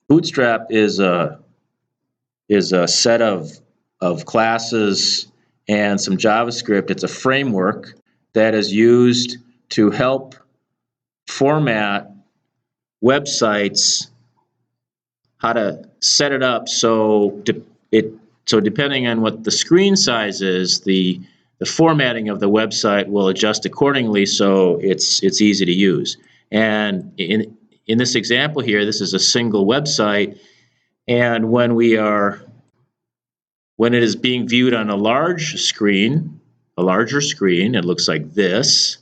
Bootstrap is a set of classes and some JavaScript. It's a framework that is used to help format websites, how to set it up so depending on what the screen size is, the formatting of the website will adjust accordingly so it's easy to use. And in this example here, this is a single website, and when it is being viewed on a larger screen, it looks like this.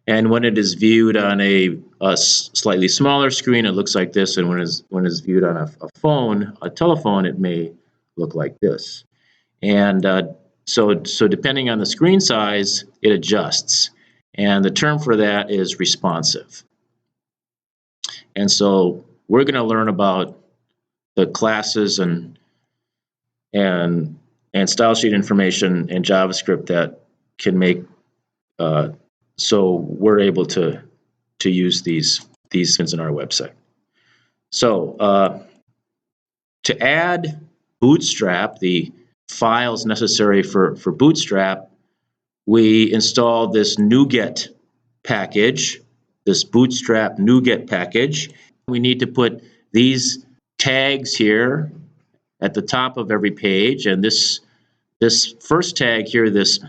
And when it is viewed on a slightly smaller screen, it looks like this. And when it's viewed on a telephone, it may look like this. And so depending on the screen size, it adjusts. And the term for that is responsive. And so we're going to learn about the classes and style sheet information and JavaScript that can make so we're able to use these things in our website. So to add Bootstrap, the files necessary for Bootstrap, we installed this NuGet package, this Bootstrap NuGet package. We need to put these tags here at the top of every page, and this first tag here, this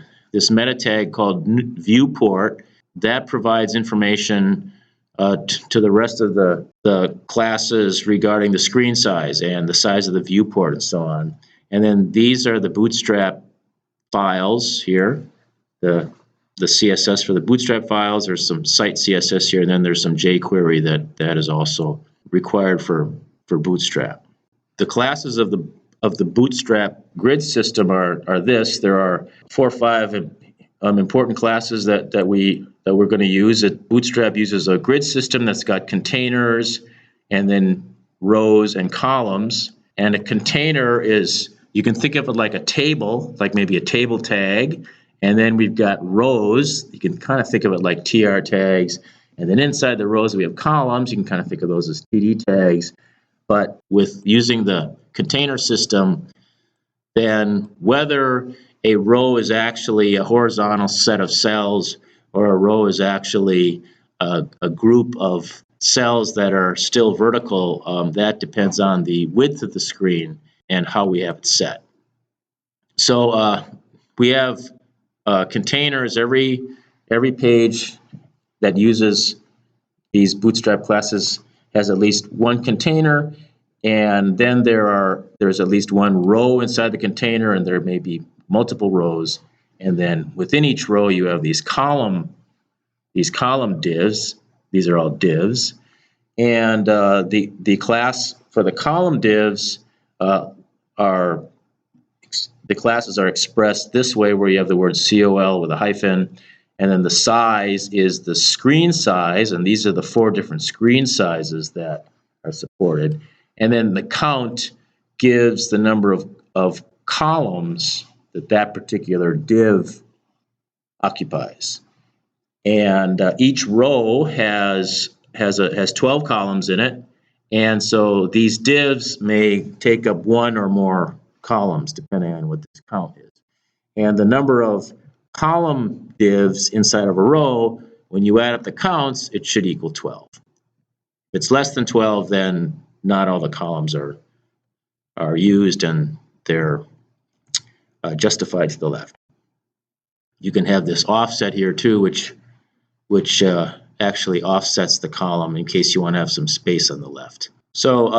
meta tag called viewport, that provides information to the rest of the classes regarding the screen size and the size of the viewport and so on. And then these are the Bootstrap files here, the CSS for the Bootstrap files. There's some site CSS here, and then there's some jQuery that is also required for Bootstrap. The classes of the Bootstrap grid system are this. There are 4 or 5 important classes that we're going to use. Bootstrap uses a grid system that's got containers and then rows and columns. And a container is, you can think of it like a table, like maybe a table tag. And then we've got rows. You can kind of think of it like TR tags. And then inside the rows we have columns. You can kind of think of those as TD tags. But with using the container system, then whether a row is actually a horizontal set of cells or a row is actually a group of cells that are still vertical, that depends on the width of the screen and how we have it set. So we have containers. Every page that uses these Bootstrap classes has at least one container, and then there's at least one row inside the container, and there may be multiple rows. And then within each row you have these column divs. These are all divs. And the class for the column divs the classes are expressed this way, where you have the word COL with a hyphen, and then the size is the screen size, and these are the 4 different screen sizes that are supported. And then the count gives the number of columns that particular div occupies. And each row has 12 columns in it, and so these divs may take up 1 or more columns depending on what this count is. And the number of column divs inside of a row, when you add up the counts, it should equal 12. If it's less than 12, then not all the columns are used, and they're justified to the left. You can have this offset here too, which actually offsets the column in case you want to have some space on the left. So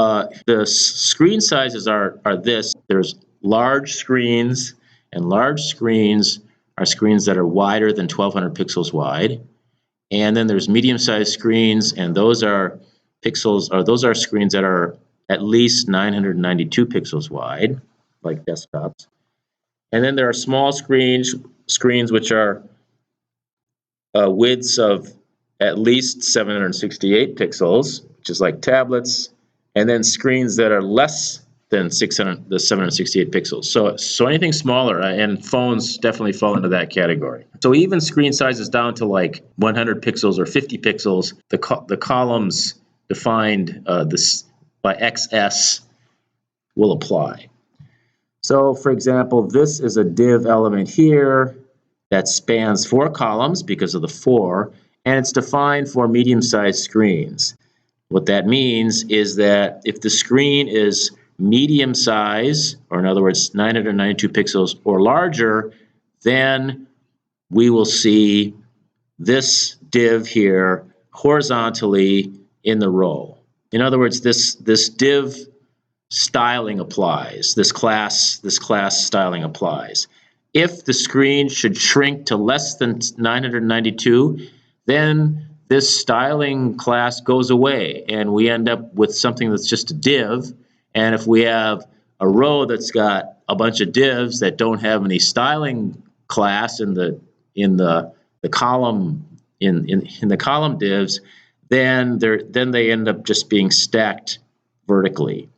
the screen sizes are this. There's large screens, and large screens are screens that are wider than 1200 pixels wide. And then there's medium-sized screens, and those are screens that are at least 992 pixels wide, like desktops. And then there are small screens which are widths of at least 768 pixels, which is like tablets, and then screens that are less than the 768 pixels. So anything smaller, and phones definitely fall into that category. So even screen sizes down to like 100 pixels or 50 pixels, the columns defined by XS will apply. So for example, this is a div element here that spans 4 columns because of the 4, and it's defined for medium-sized screens. What that means is that if the screen is medium size, or in other words, 992 pixels or larger, then we will see this div here horizontally in the row. In other words, this div styling applies. This class styling applies. If the screen should shrink to less than 992, then this styling class goes away, and we end up with something that's just a div. And if we have a row that's got a bunch of divs that don't have any styling class in the column in the column divs, then they end up just being stacked vertically.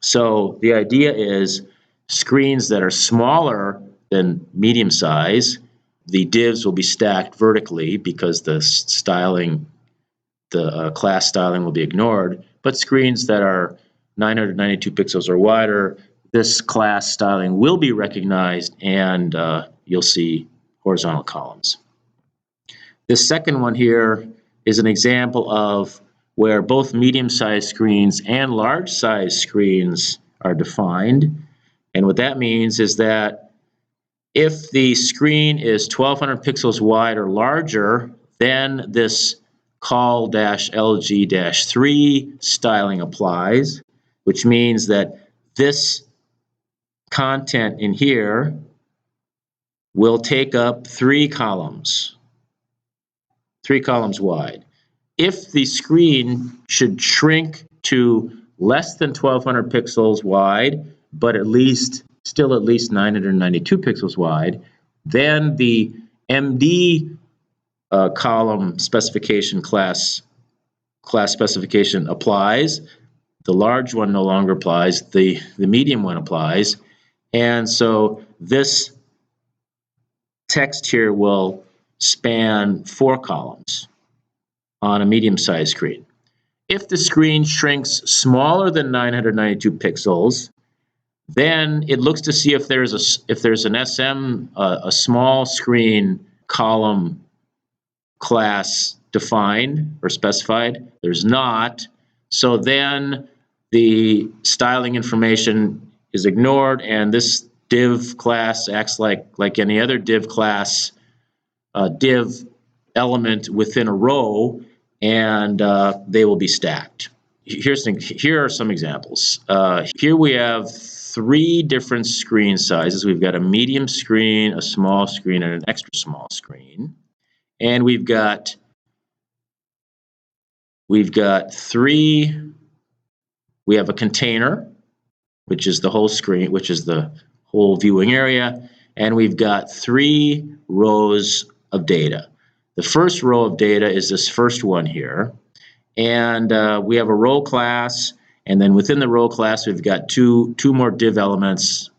So the idea is screens that are smaller than medium size, the divs will be stacked vertically because the class styling will be ignored. But screens that are 992 pixels or wider, this class styling will be recognized, and you'll see horizontal columns. This second one here is an example of where both medium-sized screens and large-sized screens are defined. And what that means is that if the screen is 1200 pixels wide or larger, then this col-LG-3 styling applies, which means that this content in here will take up 3 columns wide. If the screen should shrink to less than 1200 pixels wide, but still at least 992 pixels wide, then the MD column specification class specification applies. The large one no longer applies. The medium one applies. And so this text here will span 4 columns on a medium-sized screen. If the screen shrinks smaller than 992 pixels, then it looks to see if there's an SM, a small screen column class defined or specified. There's not. So then the styling information is ignored, and this div class acts like any other div class, div element within a row, and they will be stacked. Here are some examples. Here we have 3 different screen sizes. We've got a medium screen, a small screen, and an extra small screen. And we have a container, which is the whole screen, which is the whole viewing area, and we've got 3 rows of data. The first row of data is this first one here, and we have a row class, and then within the row class we've got two more div elements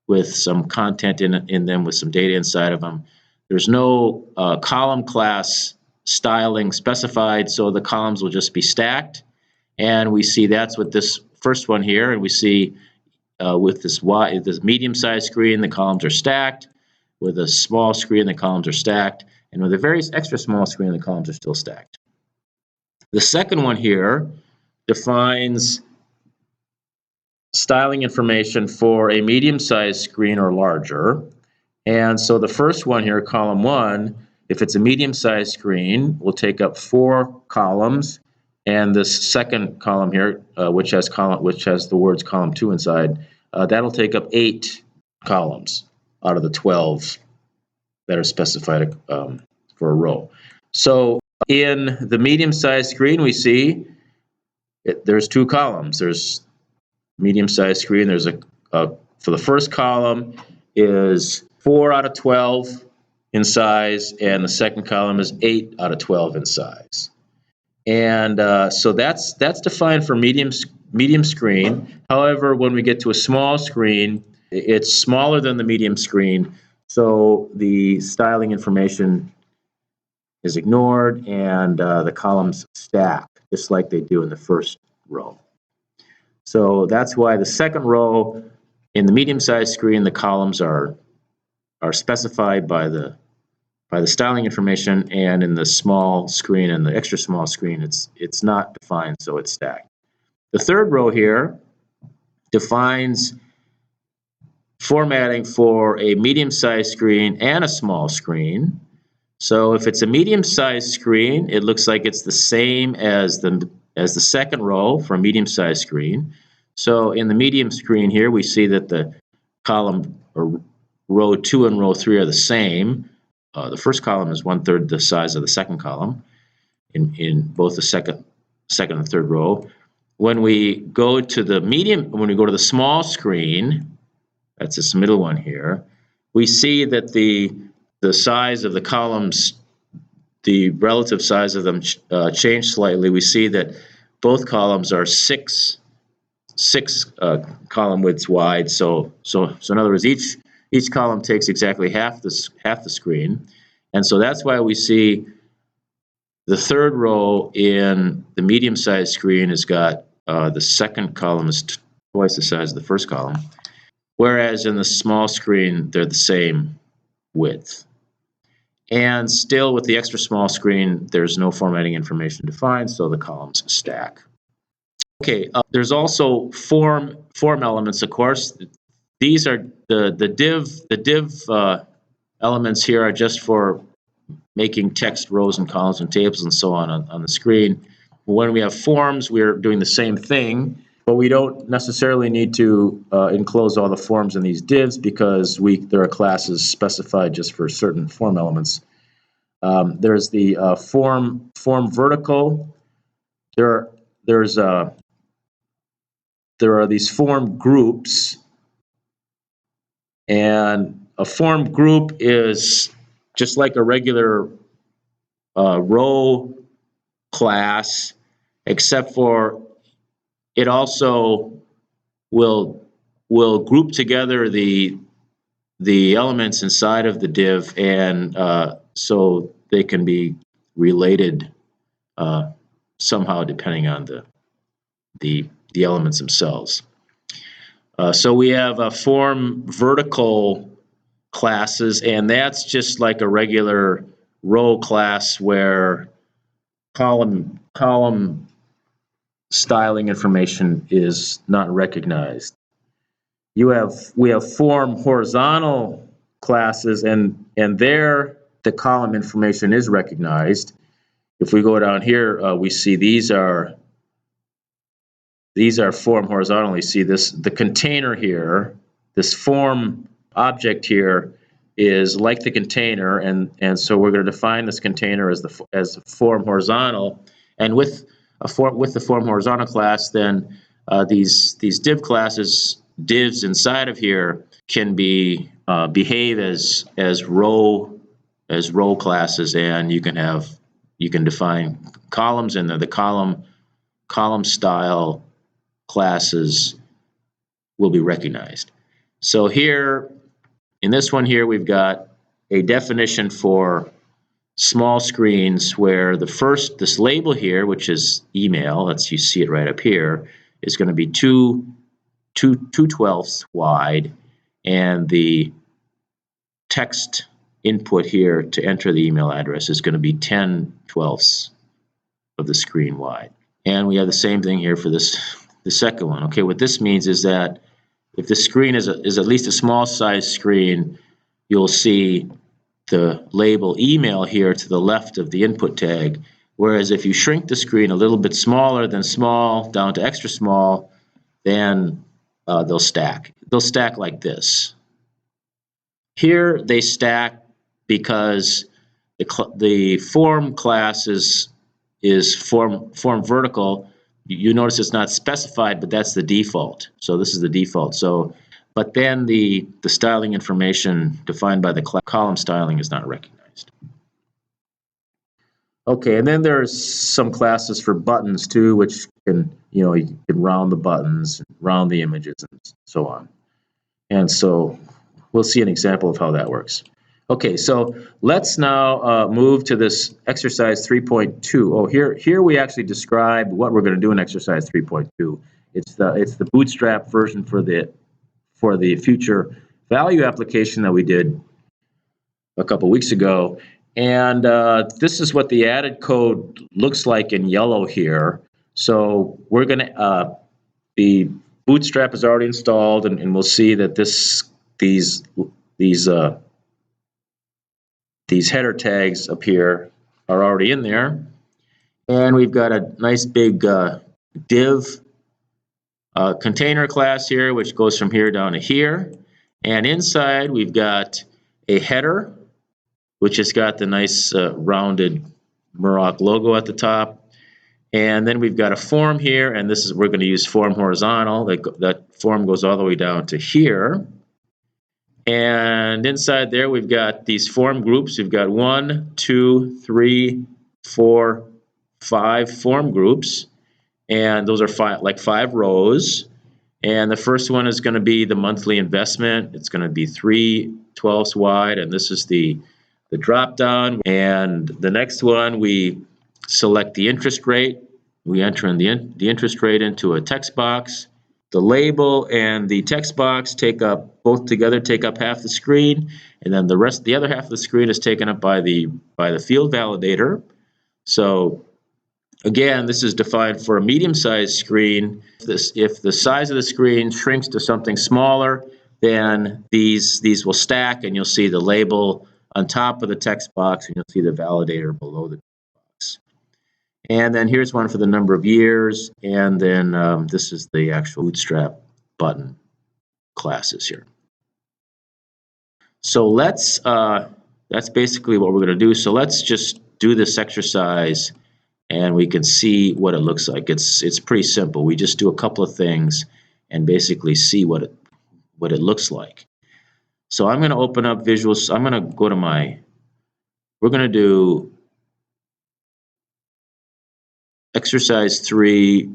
with some content in them with some data inside of them. There's no column class styling specified, so the columns will just be stacked, and we see that's what this first one here, and we see with this medium-sized screen, the columns are stacked. With a small screen, the columns are stacked. And with a very extra small screen, the columns are still stacked. The second one here defines styling information for a medium-sized screen or larger. And so the first one here, column 1, if it's a medium-sized screen, will take up 4 columns. And this second column here, which has the words column 2 inside, that'll take up 8 columns out of the 12 that are specified for a row. So in the medium-sized screen, we see there's 2 columns. There's medium-sized screen. There's for the first column is 4 out of 12 in size, and the second column is 8 out of 12 in size. And so that's defined for medium screen. However, when we get to a small screen, it's smaller than the medium screen, so the styling information is ignored, and the columns stack just like they do in the first row. So that's why the second row in the medium-sized screen, the columns are specified by the styling information, and in the small screen and the extra small screen, it's not defined, so it's stacked. The third row here defines formatting for a medium-sized screen and a small screen. So if it's a medium-sized screen, it looks like it's the same as the second row for a medium-sized screen. So in the medium screen here, we see that the column or row 2 and row 3 are the same. The first column is 1/3 the size of the second column in both the second and third row. When we go to the small screen, that's this middle one here, we see that the size of the columns, the relative size of them change slightly. We see that both columns are six column widths wide. So in other words, each column takes exactly half the screen, and so that's why we see the third row in the medium-sized screen has got the second column is twice the size of the first column, whereas in the small screen they're the same width. And still, with the extra small screen, there's no formatting information defined, so the columns stack. Okay, there's also form elements, of course. These are the div elements here are just for making text rows and columns and tables and so on the screen. When we have forms, we're doing the same thing, but we don't necessarily need to enclose all the forms in these divs because there are classes specified just for certain form elements. There's the form vertical. There are these form groups, and a form group is just like a regular row class, except for it also will group together the elements inside of the div, and so they can be related somehow depending on the elements themselves. So we have form vertical classes, and that's just like a regular row class where column styling information is not recognized. We have form horizontal classes, and there the column information is recognized. If we go down here, we see these are form horizontally. See the container here, this form object here is like the container, and so we're going to define this container as form horizontal, and with the form horizontal class, then these div classes, divs inside of here, can behave as row classes, and you can define columns, and the column style classes will be recognized. So here, in this one here, we've got a definition for small screens where this label here, which is email, you see it right up here, is going to be 2/12 wide, and the text input here to enter the email address is going to be 10/12 of the screen wide. And we have the same thing here for the second one. Okay, what this means is that if the screen is at least a small size screen, you'll see the label email here to the left of the input tag, whereas if you shrink the screen a little bit smaller than small down to extra small, then they'll stack. They'll stack like this. Here they stack because the form class is form vertical. You notice it's not specified, but that's the default. So this is the default. So, but then the styling information defined by the column styling is not recognized. Okay, and then there's some classes for buttons too, which you can round the buttons, round the images, and so on. And so we'll see an example of how that works. Okay, so let's now move to this exercise 3.2. Oh, here we actually describe what we're going to do in exercise 3.2. It's the Bootstrap version for the future value application that we did a couple weeks ago. And this is what the added code looks like in yellow here. So we're going to, the Bootstrap is already installed, and we'll see that these header tags up here are already in there. And we've got a nice big div container class here, which goes from here down to here. And inside we've got a header, which has got the nice rounded Murach logo at the top. And then we've got a form here, and we're going to use form horizontal. That form goes all the way down to here. And inside there we've got these form groups. We've got 1, 2, 3, 4, 5 form groups, and those are five rows. And the first one is going to be the monthly investment. It's going to be 3/12 wide, and this is the drop down. And the next one, we select the interest rate. We enter in the interest rate into a text box. The label and the text box both together take up half the screen, and then the other half of the screen is taken up by the field validator. So again, this is defined for a medium-sized screen. If the size of the screen shrinks to something smaller, then these will stack, and you'll see the label on top of the text box, and you'll see the validator below the text box. And then here's one for the number of years, and then this is the actual Bootstrap button classes here. So that's basically what we're going to do. So let's just do this exercise, and we can see what it looks like. It's pretty simple. We just do a couple of things and basically see what it looks like. So I'm going to open up Visuals. I'm going to go to we're going to do exercise 3,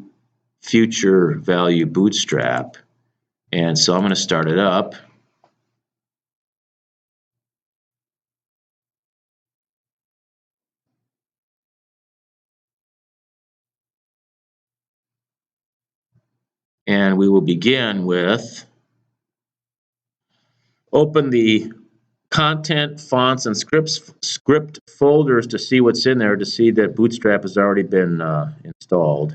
future value Bootstrap. And so I'm going to start it up. And we will begin with open the content, fonts, and script folders to see what's in there, to see that Bootstrap has already been installed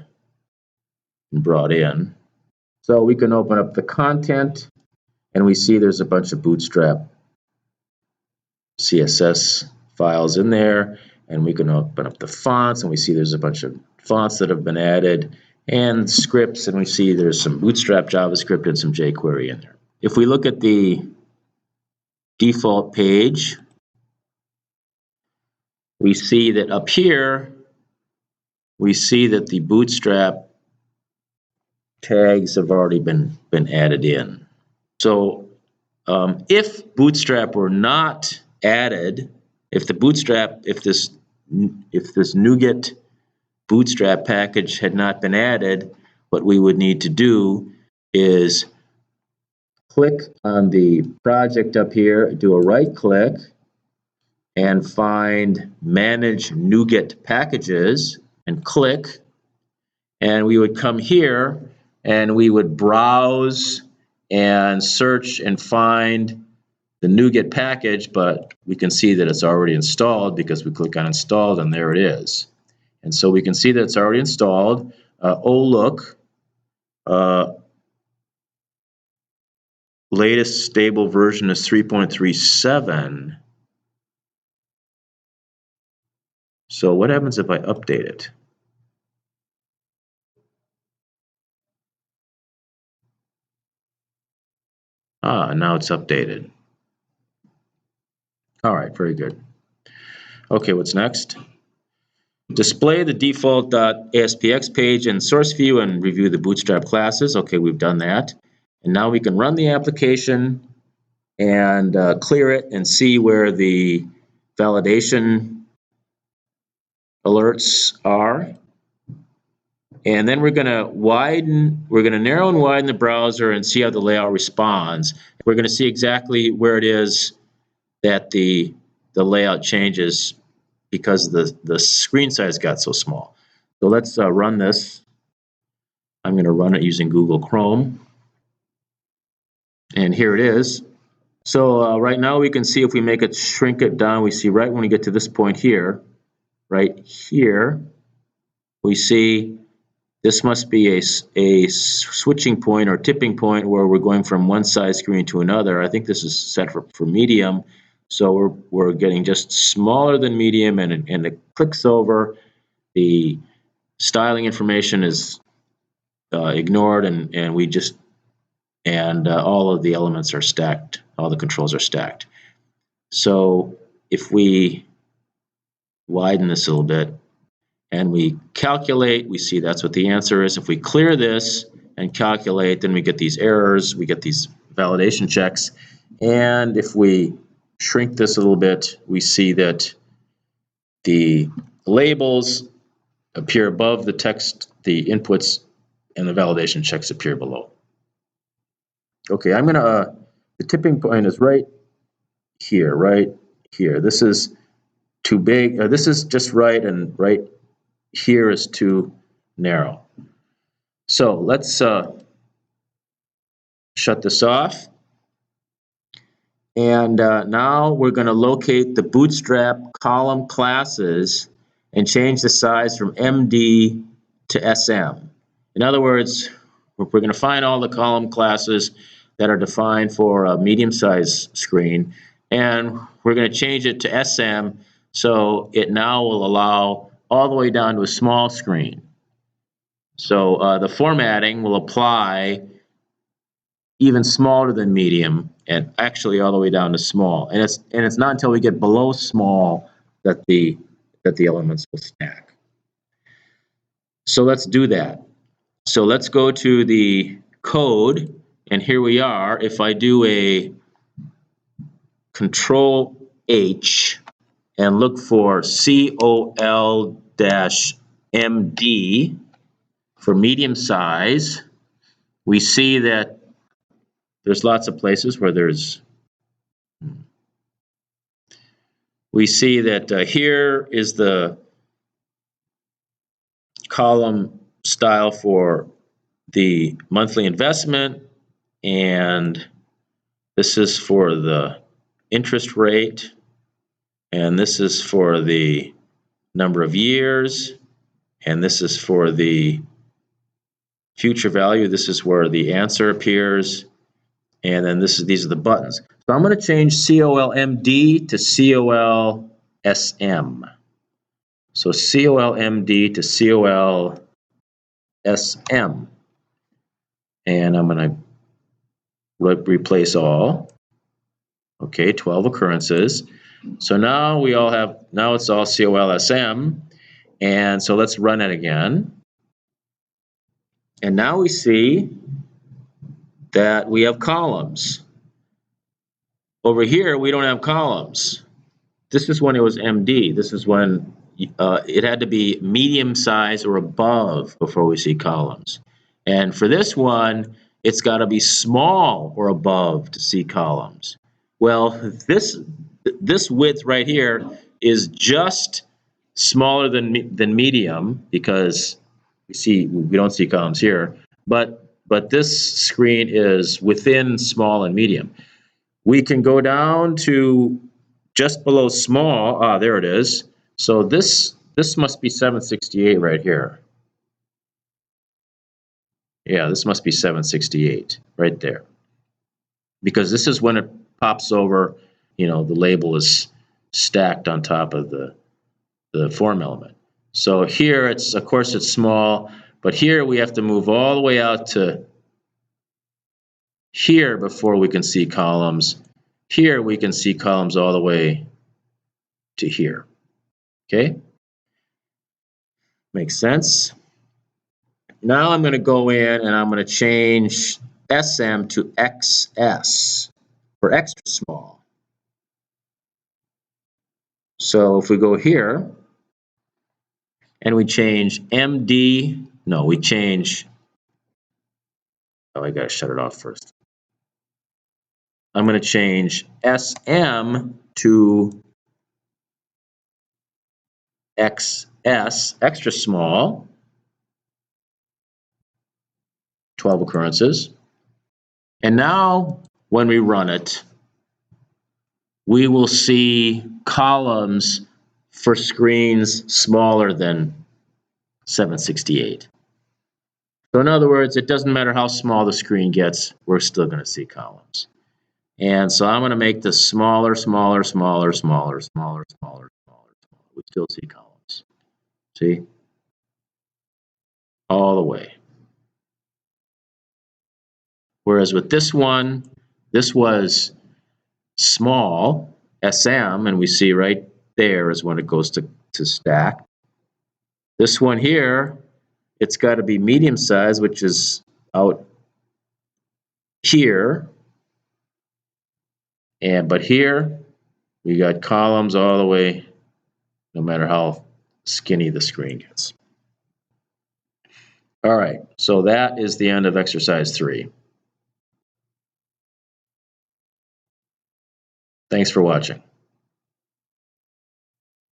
and brought in. So we can open up the content, and we see there's a bunch of Bootstrap CSS files in there, and we can open up the fonts, and we see there's a bunch of fonts that have been added, and scripts, and we see there's some Bootstrap JavaScript and some jQuery in there. If we look at the default page, we see that up here, we see that the Bootstrap tags have already been added in. So if Bootstrap were not added, if this NuGet Bootstrap package had not been added, what we would need to do is click on the project up here, do a right click, and find Manage NuGet Packages, and click, and we would come here and we would browse and search and find the NuGet package, but we can see that it's already installed because we click on installed, and there it is. And so we can see that it's already installed. Oh, look, latest stable version is 3.37. So what happens if I update it? Now it's updated. All right, very good. Okay, what's next? Display the default .aspx page in source view and review the Bootstrap classes. Okay, we've done that. And now we can run the application and clear it and see where the validation alerts are. And then we're going to narrow and widen the browser and see how the layout responds. We're going to see exactly where it is that the layout changes because the screen size got so small. So let's run this. I'm going to run it using Google Chrome. And here it is. So right now we can see if we make it shrink it down, we see right when we get to this point here, right here, we see this must be a switching point or tipping point where we're going from one size screen to another. I think this is set for medium. So we're getting just smaller than medium, and it clicks over. The styling information is ignored, and we just all of the elements are stacked. All the controls are stacked. So if we widen this a little bit and we calculate, we see that's what the answer is. If we clear this and calculate, then we get these errors, we get these validation checks. And if we shrink this a little bit, we see that the labels appear above the text, the inputs, and the validation checks appear below. Okay, I'm gonna, the tipping point is right here, right here. This is too big. This is just right, and right here is too narrow. So let's shut this off. And now we're going to locate the Bootstrap column classes and change the size from MD to SM. In other words, we're going to find all the column classes that are defined for a medium-sized screen, and we're going to change it to SM, so it now will allow all the way down to a small screen. So the formatting will apply even smaller than medium, and actually all the way down to small. And it's not until we get below small that the elements will stack. So let's do that. So let's go to the code, and here we are. If I do a Control H and look for COL-MD for medium size, we see that there's lots of places where we see that here is the column style for the monthly investment, and this is for the interest rate, and this is for the number of years, and this is for the future value. This is where the answer appears, and then these are the buttons. So I'm going to change COLMD to COLSM. So COLMD to COLSM. And I'm going to replace all. Okay, 12 occurrences. So now it's all COLSM. And so let's run it again. And now we see that we have columns. Over here, we don't have columns. This is when it was MD. This is when it had to be medium size or above before we see columns. And for this one, it's got to be small or above to see columns. Well, this width right here is just smaller than medium, because we don't see columns here. But this screen is within small and medium. We can go down to just below small. There it is. So this must be 768 right here. Yeah, this must be 768 right there. Because this is when it pops over, the label is stacked on top of the form element. So here of course it's small, but here we have to move all the way out to here before we can see columns. Here we can see columns all the way to here. Okay? Makes sense? Now I'm going to go in and I'm going to change SM to XS for extra small. So if we go here and we change MD, no, we change, I got to shut it off first. I'm going to change SM to XS, extra small. 12 occurrences. And now when we run it, we will see columns for screens smaller than 768. So in other words, it doesn't matter how small the screen gets, we're still going to see columns. And so I'm going to make this smaller, smaller, smaller, smaller, smaller, smaller, smaller. We still see columns. See? All the way. Whereas with this one, this was small, SM, and we see right there is when it goes to stack. This one here, it's got to be medium size, which is out here. But here, we got columns all the way, no matter how skinny the screen gets. All right, so that is the end of exercise 3. Thanks for watching.